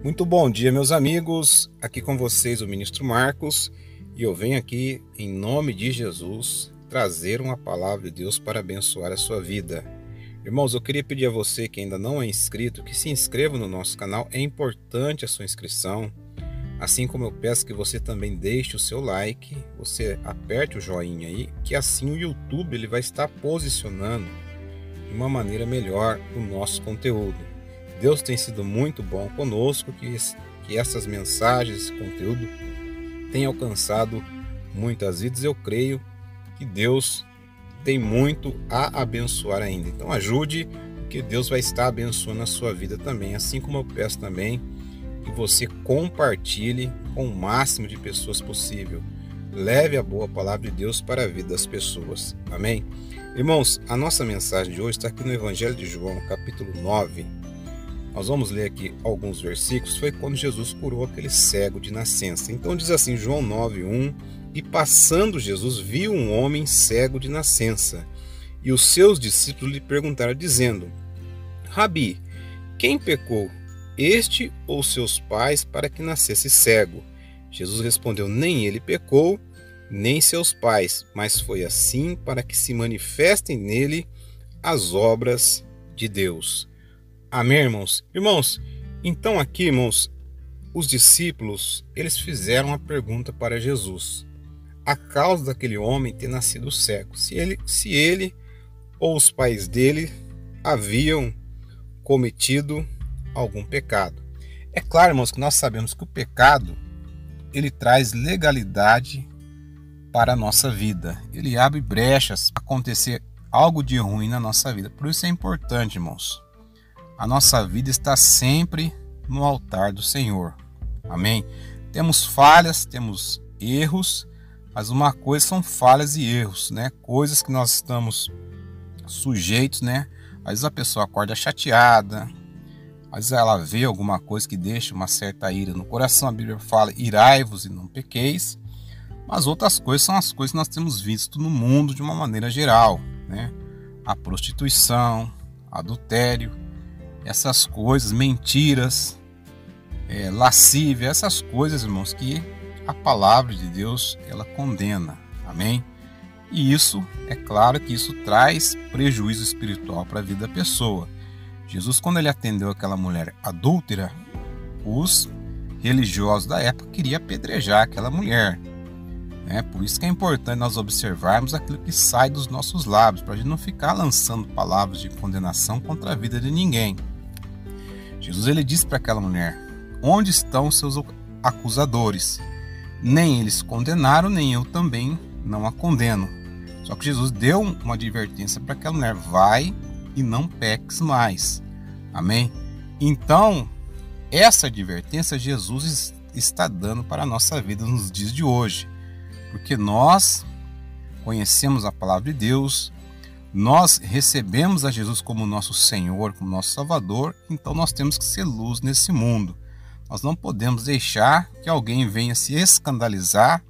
Muito bom dia, meus amigos. Aqui com vocês o Ministro Marcos e eu venho aqui, em nome de Jesus, trazer uma palavra de Deus para abençoar a sua vida. Irmãos, eu queria pedir a você que ainda não é inscrito, que se inscreva no nosso canal. É importante a sua inscrição. Assim como eu peço que você também deixe o seu like, você aperte o joinha aí, que assim o YouTube ele vai estar posicionando de uma maneira melhor o nosso conteúdo. Deus tem sido muito bom conosco, que essas mensagens, esse conteúdo tem alcançado muitas vidas. Eu creio que Deus tem muito a abençoar ainda. Então ajude, que Deus vai estar abençoando a sua vida também. Assim como eu peço também que você compartilhe com o máximo de pessoas possível. Leve a boa palavra de Deus para a vida das pessoas. Amém? Irmãos, a nossa mensagem de hoje está aqui no Evangelho de João, capítulo 9. Nós vamos ler aqui alguns versículos. Foi quando Jesus curou aquele cego de nascença. Então diz assim, João 9:1: E passando Jesus viu um homem cego de nascença, e os seus discípulos lhe perguntaram, dizendo: Rabi, quem pecou, este ou seus pais, para que nascesse cego? Jesus respondeu: Nem ele pecou, nem seus pais, mas foi assim para que se manifestem nele as obras de Deus. Amém, irmãos? Irmãos, então aqui, irmãos, os discípulos, eles fizeram uma pergunta para Jesus. A causa daquele homem ter nascido cego. Se ele ou os pais dele haviam cometido algum pecado. É claro, irmãos, que nós sabemos que o pecado, ele traz legalidade para a nossa vida. Ele abre brechas para acontecer algo de ruim na nossa vida. Por isso é importante, irmãos, a nossa vida está sempre no altar do Senhor. Amém? Temos falhas, temos erros, mas uma coisa são falhas e erros, né? Coisas que nós estamos sujeitos, né? Às vezes a pessoa acorda chateada, às vezes ela vê alguma coisa que deixa uma certa ira no coração. A Bíblia fala, irai-vos e não pequeis. Mas outras coisas são as coisas que nós temos visto no mundo de uma maneira geral, né? A prostituição, adultério, essas coisas, mentiras, lascívia, essas coisas, irmãos, que a palavra de Deus, ela condena, amém? E isso, é claro que isso traz prejuízo espiritual para a vida da pessoa. Jesus, quando ele atendeu aquela mulher adúltera, os religiosos da época queriam apedrejar aquela mulher, né? Por isso que é importante nós observarmos aquilo que sai dos nossos lábios, para a gente não ficar lançando palavras de condenação contra a vida de ninguém. Jesus, ele disse para aquela mulher: onde estão os seus acusadores? Nem eles condenaram, nem eu também não a condeno. Só que Jesus deu uma advertência para aquela mulher: vai e não peques mais. Amém? Então, essa advertência Jesus está dando para a nossa vida nos dias de hoje. Porque nós conhecemos a palavra de Deus, nós recebemos a Jesus como nosso Senhor, como nosso Salvador, então nós temos que ser luz nesse mundo. Nós não podemos deixar que alguém venha se escandalizar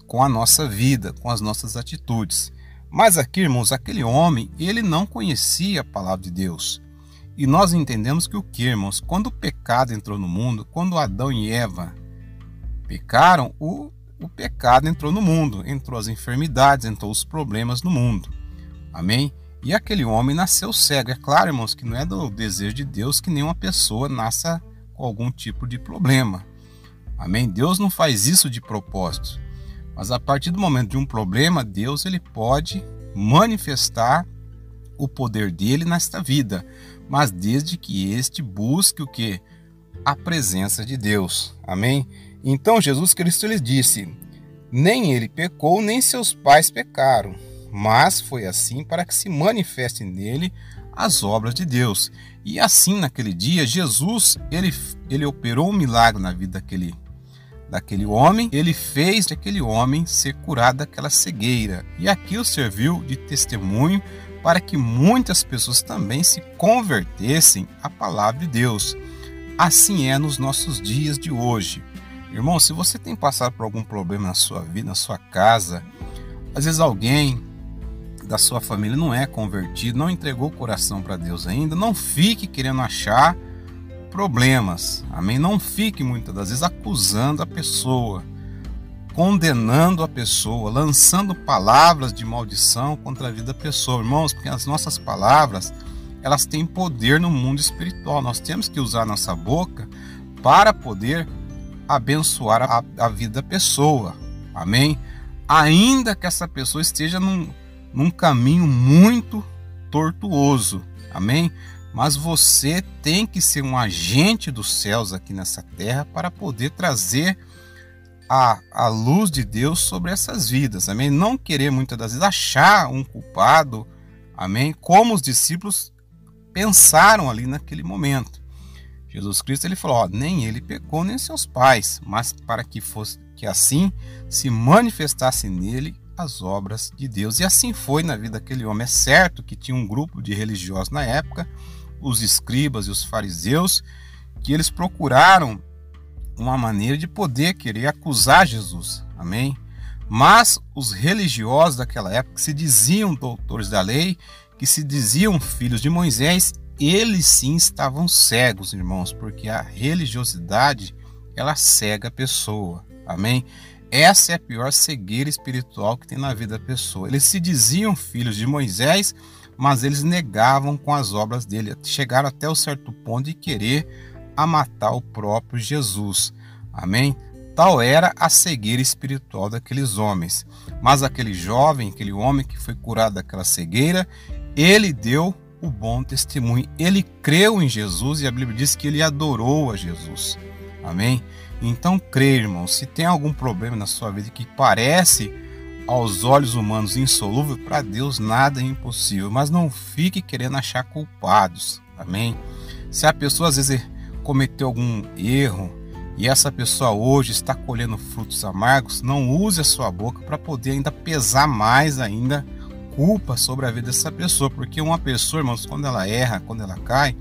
com a nossa vida, com as nossas atitudes. Mas aqui, irmãos, aquele homem, ele não conhecia a palavra de Deus. E nós entendemos que o que, irmãos? Quando o pecado entrou no mundo, quando Adão e Eva pecaram, o pecado entrou no mundo, entrou as enfermidades, entrou os problemas no mundo. Amém? E aquele homem nasceu cego. É claro, irmãos, que não é do desejo de Deus que nenhuma pessoa nasça com algum tipo de problema. Amém? Deus não faz isso de propósito. Mas a partir do momento de um problema, Deus ele pode manifestar o poder dele nesta vida. Mas desde que este busque o quê? A presença de Deus. Amém? Então Jesus Cristo lhes disse: nem ele pecou, nem seus pais pecaram, mas foi assim para que se manifestem nele as obras de Deus. E assim, naquele dia, Jesus, ele operou um milagre na vida daquele homem. Ele fez aquele homem ser curado daquela cegueira. E aquilo serviu de testemunho para que muitas pessoas também se convertessem à palavra de Deus. Assim é nos nossos dias de hoje. Irmão, se você tem passado por algum problema na sua vida, na sua casa, às vezes alguém da sua família não é convertido, não entregou o coração para Deus ainda, não fique querendo achar problemas. Amém? Não fique muitas das vezes acusando a pessoa, condenando a pessoa, lançando palavras de maldição contra a vida da pessoa, irmãos, porque as nossas palavras, elas têm poder no mundo espiritual. Nós temos que usar a nossa boca para poder abençoar a vida da pessoa. Amém? Ainda que essa pessoa esteja num caminho muito tortuoso. Amém? Mas você tem que ser um agente dos céus aqui nessa terra para poder trazer a luz de Deus sobre essas vidas. Amém? Não querer muitas das vezes achar um culpado. Amém? Como os discípulos pensaram ali naquele momento. Jesus Cristo, ele falou, nem ele pecou, nem seus pais, mas para que fosse que assim se manifestasse nele as obras de Deus. E assim foi na vida daquele homem. É certo que tinha um grupo de religiosos na época, os escribas e os fariseus, que eles procuraram uma maneira de poder querer acusar Jesus. Amém? Mas os religiosos daquela época, que se diziam doutores da lei, que se diziam filhos de Moisés, eles sim estavam cegos, irmãos, porque a religiosidade, ela cega a pessoa. Amém? Essa é a pior cegueira espiritual que tem na vida da pessoa. Eles se diziam filhos de Moisés, mas eles negavam com as obras dele. Chegaram até o certo ponto de querer matar o próprio Jesus. Amém? Tal era a cegueira espiritual daqueles homens. Mas aquele jovem, aquele homem que foi curado daquela cegueira, ele deu o bom testemunho. Ele creu em Jesus e a Bíblia diz que ele adorou a Jesus. Amém? Então, creia, irmão, se tem algum problema na sua vida que parece aos olhos humanos insolúvel, para Deus nada é impossível. Mas não fique querendo achar culpados. Amém? Se a pessoa às vezes cometeu algum erro e essa pessoa hoje está colhendo frutos amargos, não use a sua boca para poder ainda pesar mais ainda culpa sobre a vida dessa pessoa, porque uma pessoa, irmãos, quando ela erra, quando ela cai,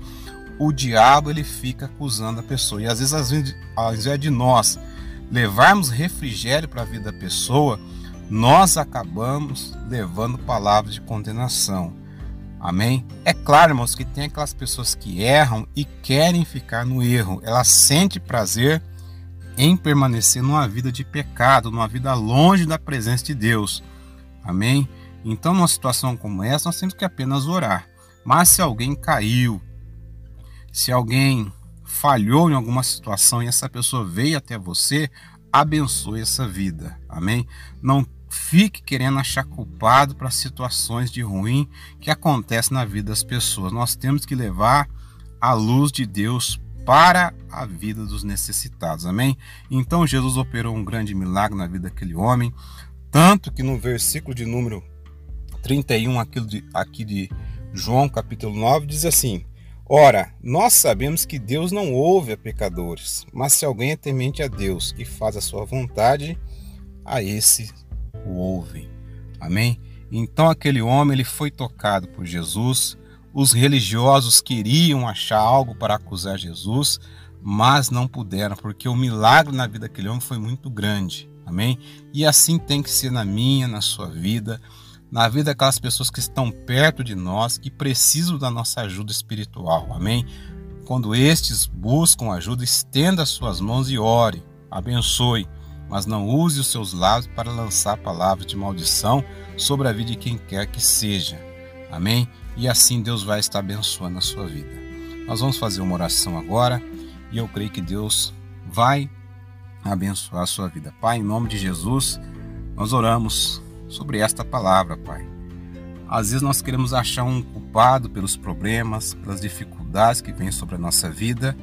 o diabo ele fica acusando a pessoa. E às vezes, ao invés de nós levarmos refrigério para a vida da pessoa, nós acabamos levando palavras de condenação. Amém? É claro, irmãos, que tem aquelas pessoas que erram e querem ficar no erro. Elas sentem prazer em permanecer numa vida de pecado, numa vida longe da presença de Deus. Amém? Então, numa situação como essa, nós temos que apenas orar. Mas se alguém caiu, se alguém falhou em alguma situação e essa pessoa veio até você, abençoe essa vida. Amém? Não fique querendo achar culpado para situações de ruim que acontecem na vida das pessoas. Nós temos que levar a luz de Deus para a vida dos necessitados. Amém? Então, Jesus operou um grande milagre na vida daquele homem, tanto que no versículo de número 31 aqui de João capítulo 9 diz assim: ora, nós sabemos que Deus não ouve a pecadores, mas se alguém é temente a Deus e faz a sua vontade, a esse o ouve. Amém? Então aquele homem ele foi tocado por Jesus. Os religiosos queriam achar algo para acusar Jesus, mas não puderam, porque o milagre na vida daquele homem foi muito grande. Amém? E assim tem que ser na minha, na sua vida, na vida daquelas pessoas que estão perto de nós, que precisam da nossa ajuda espiritual. Amém? Quando estes buscam ajuda, estenda as suas mãos e ore, abençoe, mas não use os seus lábios para lançar palavras de maldição sobre a vida de quem quer que seja. Amém? E assim Deus vai estar abençoando a sua vida. Nós vamos fazer uma oração agora e eu creio que Deus vai abençoar a sua vida. Pai, em nome de Jesus, nós oramos sobre esta palavra, Pai. Às vezes nós queremos achar um culpado pelos problemas, pelas dificuldades que vêm sobre a nossa vida,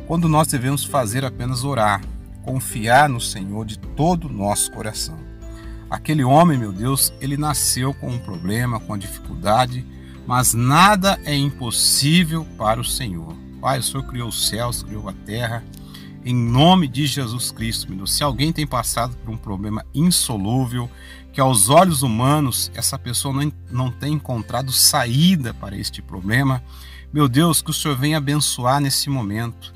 quando nós devemos fazer apenas orar, confiar no Senhor de todo o nosso coração. Aquele homem, meu Deus, ele nasceu com um problema, com a dificuldade, mas nada é impossível para o Senhor. Pai, o Senhor criou os céus, criou a terra, em nome de Jesus Cristo, meu Deus. Se alguém tem passado por um problema insolúvel, que aos olhos humanos essa pessoa não tem encontrado saída para este problema, meu Deus, que o Senhor venha abençoar nesse momento.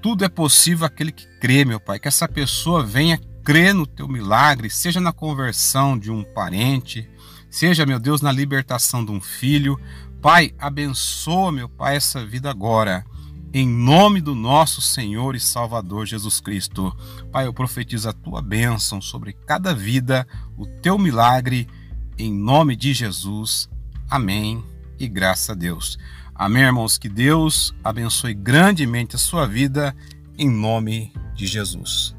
Tudo é possível aquele que crê, meu Pai, que essa pessoa venha crer no teu milagre, seja na conversão de um parente, seja, meu Deus, na libertação de um filho. Pai, abençoa, meu Pai, essa vida agora. em nome do nosso Senhor e Salvador Jesus Cristo. Pai, eu profetizo a tua bênção sobre cada vida, o teu milagre, em nome de Jesus. Amém e graças a Deus. Amém, irmãos, que Deus abençoe grandemente a sua vida, em nome de Jesus.